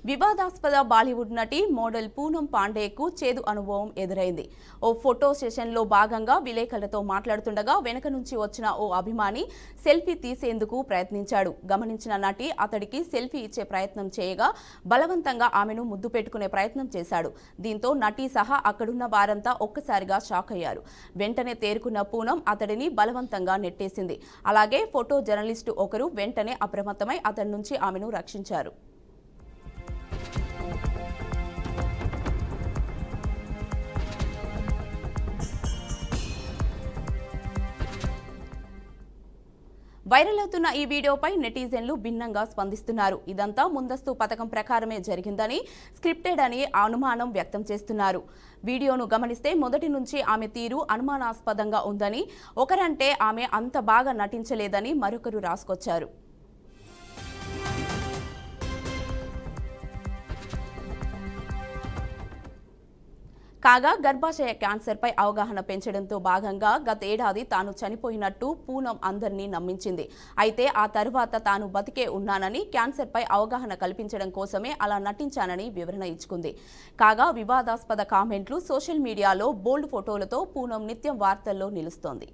వివాదాస్పద బాలీవుడ్ నటి మోడల్ పూనం పాండేకు చేదు అనుభవం ఎదురైంది. ఓ ఫోటో సెషన్లో భాగంగా విలేకరులతో మాట్లాడుతుండగా వెనక నుంచి వచ్చిన ఓ అభిమాని సెల్ఫీ తీసేందుకు ప్రయత్నించాడు. గమనించిన నటి అతడికి సెల్ఫీ ఇచ్చే ప్రయత్నం చేయగా బలవంతంగా ఆమెను ముద్దు పెట్టుకునే ప్రయత్నం చేశాడు. దీంతో నటి సహా అక్కడున్న వారంతా ఒక్కసారిగా షాక్ అయ్యారు. వెంటనే తేరుకున్న పూనం అతడిని బలవంతంగా నెట్టేసింది. అలాగే ఫోటో జర్నలిస్టు ఒకరు వెంటనే అప్రమత్తమై అతడి నుంచి ఆమెను రక్షించారు. వైరల్ అవుతున్న ఈ వీడియోపై నెటిజన్లు భిన్నంగా స్పందిస్తున్నారు. ఇదంతా ముందస్తు పథకం ప్రకారమే జరిగిందని, స్క్రిప్టెడ్ అని అనుమానం వ్యక్తం చేస్తున్నారు. వీడియోను గమనిస్తే మొదటి నుంచి ఆమె తీరు అనుమానాస్పదంగా ఉందని, ఒకరంటే ఆమె అంత బాగా నటించలేదని మరొకరు రాసుకొచ్చారు. కాగా గర్భాశయ క్యాన్సర్పై అవగాహన పెంచడంతో భాగంగా గతేడాది తాను చనిపోయినట్టు పూనం అందరినీ నమ్మించింది. అయితే ఆ తరువాత తాను బతికే ఉన్నానని, క్యాన్సర్పై అవగాహన కల్పించడం కోసమే అలా నటించానని వివరణ ఇచ్చుకుంది. కాగా వివాదాస్పద కామెంట్లు, సోషల్ మీడియాలో బోల్డ్ ఫోటోలతో పూనం నిత్యం వార్తల్లో నిలుస్తోంది.